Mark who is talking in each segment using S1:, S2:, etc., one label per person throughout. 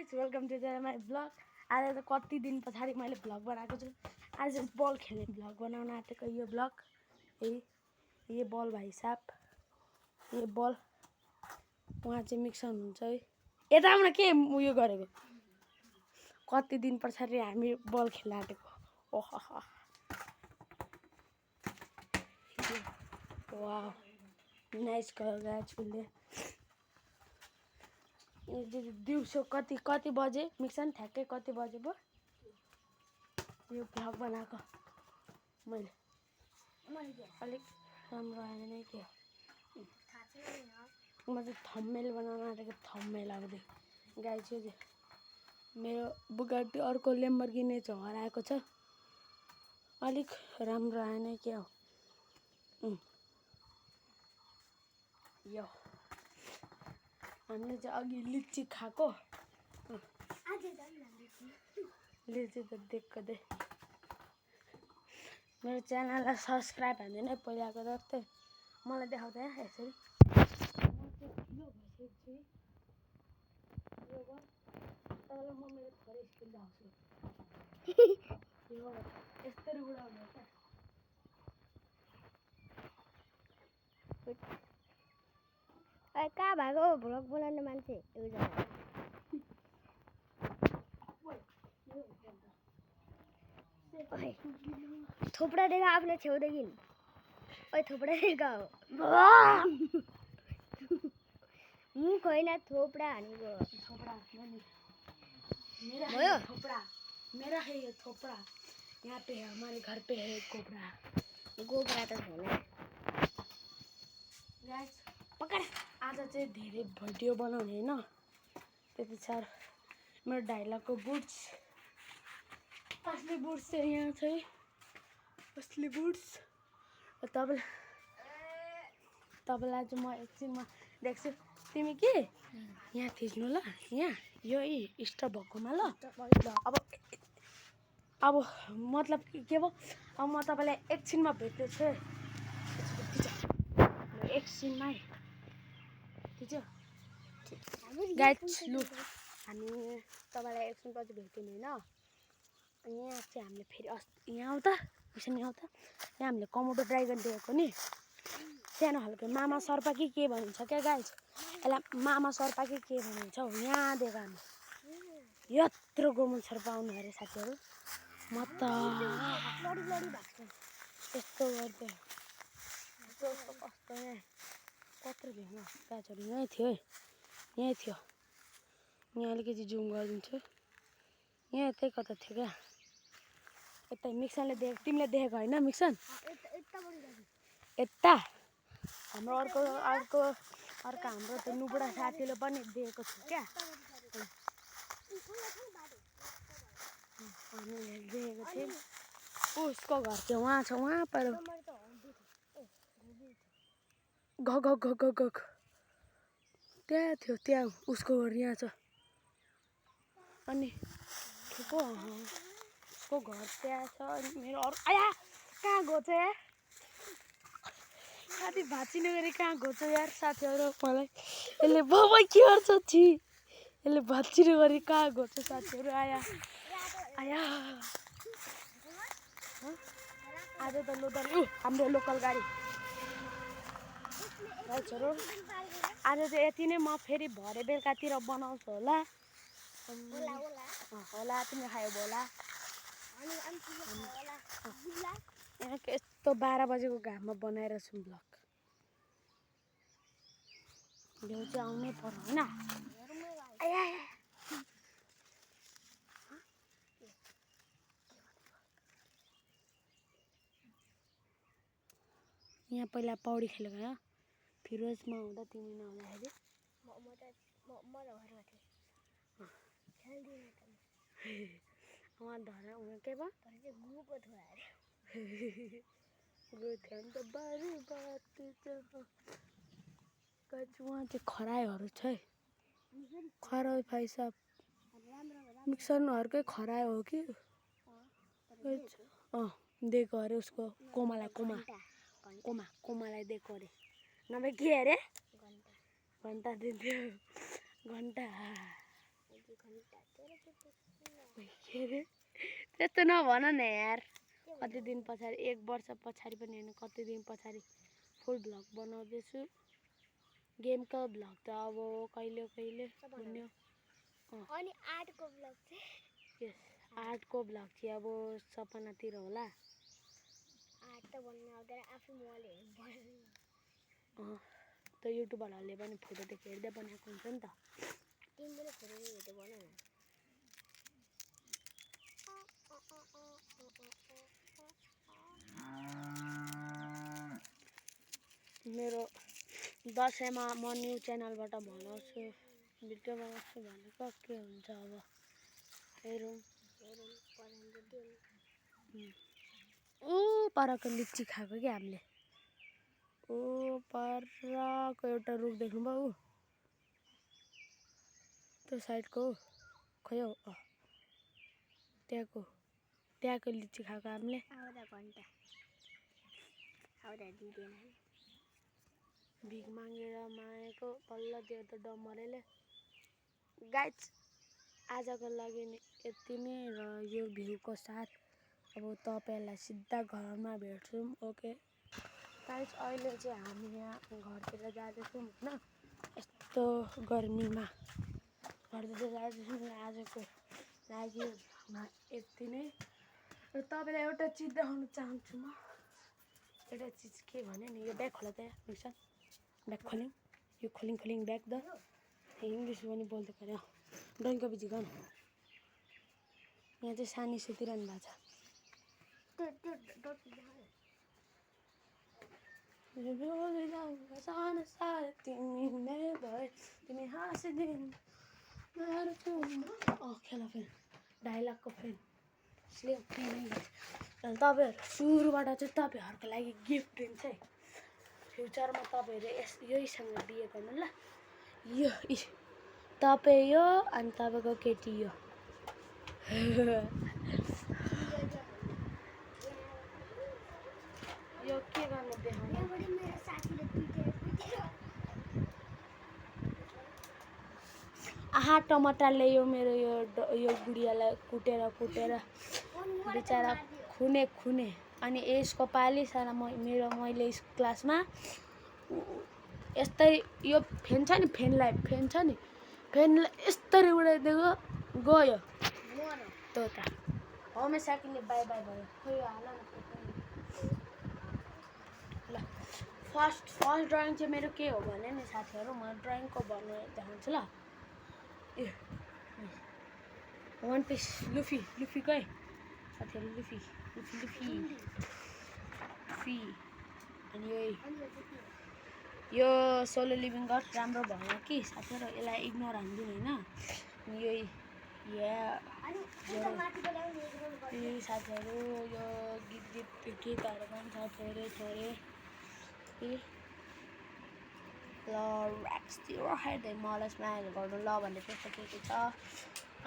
S1: Guys welcome to my blog. आज त कति दिन पछाडि मैले ब्लग बनाएको छु। आज बल खेल्ने ब्लग बनाउन आँटेको यो ब्लग। ये बल भाइ साहब, ये बल उहाँ चाहिँ मिक्सन हुन्छ है। यताबाट के उयो गरेको, कति दिन पछाडि हामी बल खेल्न आँटेको। ओह वाह नाइस कलर गाइस। उसले दिउँसो कति बजे मिक्सन ठ्याक्कै कति बजे भयो यो भ्लग बनाएको मैले। अलिक राम्रो आएन नै के म चाहिँ थम्बनेल बनाउन आँटेको। थम्बनेल अब गाई चाहिँ मेरो बुगाटी अर्को ल्याम्बोर्गिनी चाहिँ हराएको छ। अलिक राम्रो आएन के हो यो। हामीले चाहिँ अघि लिची खाएको। लिची त दिएको दे। मेरो च्यानललाई सब्सक्राइब हान्दैन है पहिलाको जस्तै मलाई देखाउँदैन यसरी। म मेरो थोरै स्कुल जान्छु यस्तरी उडाउने क्या।
S2: कहाँ भएको भ्लग बनाउने मान्छे थोपडा देखा आफ्नो छेउदेखि। थोपडा देखा हो मुख होइन थोपडा हानेको।
S1: मेरा थोपड़ा, मेरा है ये थोपड़ा। यहाँ पे है हमारे घर पे है कोबरा।
S2: गोबरा त छैन
S1: गाइस पकड। आज चाहिँ धेरै भिडियो बनाउने होइन त्यति साह्रो। मेरो डाइलगको बुट्स असली बुट्स चाहिँ यहाँ छ है। असली बुट्स तपाईँलाई चाहिँ म एकछिनमा देख्छु। तिमी के यहाँ थिच्नु ल, यहाँ यो स्टप भएकोमा ल। अब मतलब के भयो। अब म तपाईँलाई एकछिनमा भेट्दैछु है। एकछिनमै ठिक छ गाइस। लु हामी तपाईँलाई एकछिनपछि भेट्यौँ होइन। यहाँ चाहिँ हामीले फेरि यहाँ आउँ त एकछिन यहाँ आउँ त। यहाँ हामीले कमोडो ड्राइगन देखेको नि सानो खालको मामा सर्पा कि के भनिन्छ क्या गाइस। यसलाई मामा सर्पा कि के भनिन्छ हौ। यहाँ दिएको हामी यत्रो गोमन सर्पा आउनु अरे साथीहरू। म त यस्तो गर्थ्यो कस्तो कत्रो थियो गाछहरू यहीँ थियो है। यहीँ थियो। यहाँ अलिकति जुम गरिदिन्छु। यहाँ यतै कता थियो क्या। यतै मिक्सनले देखेको। तिमीले देखेको होइन मिक्सन यता। हाम्रो अर्को हाम्रो त नुबुढा साथीले पनि देखेको थियो क्या। हामीले देखेको थियौँ। उसको घर चाहिँ वहाँ छ, वहाँ पर घ त्यहाँ थियो। त्यहाँ उसको घर यहाँ छ। अनि ठुको उसको घर त्यहाँ छ। अनि मेरो अरू आया कहाँ गयो चाहिँ यार साथी भाँचिने गरी कहाँ गयो चाहिँ यार साथीहरू। मलाई यसले बाबा के गर्छ छि। यसले भाँचिने गरी कहाँ गयो चाहिँ साथीहरू। आया आज त लोकल हाम्रो लोकल गाडी गाइसहरू। आज चाहिँ यति नै। म फेरि भरे बेलुकातिर बनाउँछु होला। होला तिमीले खायो होला। यहाँ यस्तो 12 बजेको घाममा बनाएर छु ब्लग। भ्यू चाहिँ आउनै पर्यो होइन। यहाँ पहिला पौडी खेलेको हो फिरोजमा हुँदा तिमी नहुँदाखेरि। उहाँ धरा उहाँ के भयो
S2: गुको थियो अरे
S1: गयो थियो नि त बारी बात उहाँ चाहिँ खरायोहरू छ है। खरायो भाइ साहब मिक्सनहरूकै खरायो हो कि दिएको अरे उसको कोमालाई दिएको अरे। नभए के अरे घन्टा दिन्थ्यो घन्टा। के अरे त्यस्तो नभन न यार कति दिन पछाडि 1 वर्ष पछाडि पनि होइन कति दिन पछाडि फुल भ्लग बनाउँदैछु गेमको भ्लग त अब कहिले कहिले हुन्यो
S2: अनि आर्टको ब्लग चाहिँ
S1: यस आर्टको भ्लग चाहिँ अब सपनातिर होला
S2: आर्ट त बन्न आउँदैन आफै मोबाइल हेर्नु
S1: त युट्युबरहरूले पनि फोटोदेखि हेर्दै बनाएको हुन्छ नि त
S2: तिमीले फोटो हेर्दै बना न
S1: मेरो दसैँमा म न्यू च्यानलबाट बनाउँछु भिडियो बनाउँछु भनेको के हुन्छ अब हेरौँ ऊ परको लिची खाएको क्या हामीले ऊ परको एउटा रुख देख्नुभयो ऊ त्यो साइडको खोइ हौ त्यहाँको लिची खाएको हामीले भिख मागेर मागेको बल्ल दियो त डमरेले गाइज आजको लागि यति नै र यो भ्यूको साथ अब तपाईँहरूलाई सिधा घरमा भेट्छौँ ओके गाइज अहिले चाहिँ हामी यहाँ घरतिर जाँदैछौँ होइन यस्तो गर्मीमा घरतिर जाँदैछौँ आजको लागि यति नै र तपाईँलाई एउटा चिज देखाउन चाहन्छु म एउटा चिज के भने नि यो ब्याग खोला त मिक्सन ब्याग खोलिङ यो खोलिङ ब्याग द इङ्ग्लिस पनि बोल्दै पऱ्यो ड्रइङको बिजी गर्नु यहाँ चाहिँ सानी सुतिरहनु भएको छ तिमी हाँसिदिनु खेला फेन डाइलगको फेन स्लिम तपाईँहरू सुरुबाट चाहिँ तपाईँहरूको लागि गिफ्ट दिन्छ है फ्युचरमा तपाईँहरू यहीसँग बिहे गर्नु ल यो तपाईँ यो अनि तपाईँको केटी यो यो के गर्नु देखाउनु आहा टमाटरले यो मेरो यो गुडियालाई कुटेर बिचरा खुने अनि यसको पालि सारा मैले क्लासमा यस्तै यो फेन छ नि फेनलाई यस्तरी उडाइदिएको गयो त्यो त हमे साकिले बाई भयो खोइ हाल न ल फर्स्ट ड्रइङ चाहिँ मेरो के हो भने नि साथीहरू म ड्रइङको भन्नु देखाउँछु ल ए वान पिस लुफी गए साथीहरू लुफी अनि यो सोलो लिभिङ गड राम्रो भयो कि साथीहरू यसलाई इग्नोर हान्दिनु होइन अनि यही साथीहरू यो गीतहरू पनि छ थोरै ल ऱ्याक्सतिर हेर्दै मलाई स्माइल गर्नु ल भन्ने त्यस्तो के छ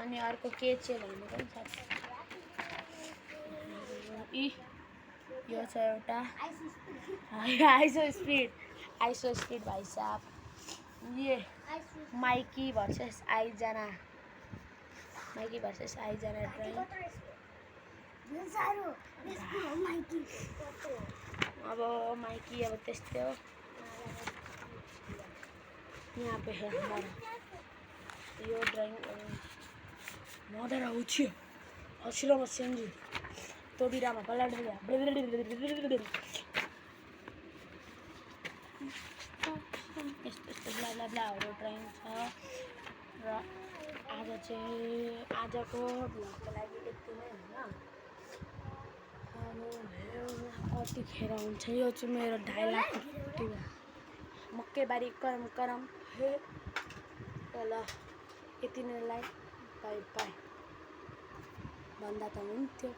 S1: अनि अर्को के चाहिँ भन्नु पनि छ यो छ एउटा आइसो स्पिड भाइ साहब ये माइकी भर्सेस आइजना ड्रइङ अब माइकी अब त्यस्तै हो यहाँ पे है हमारा यो ड्राइंग मदर आउँछ हसिलोमा सेन्जी तोबिरामा पलाड यस्तो ब्लाहरू ड्राइङ छ र आजको भ्लगको लागि यति नै होइन कतिखेर हुन्छ यो चाहिँ मेरो डाइलग मकैबारी करम हे ल यति नै लाइक बाई भन्दा त हुन्थ्यो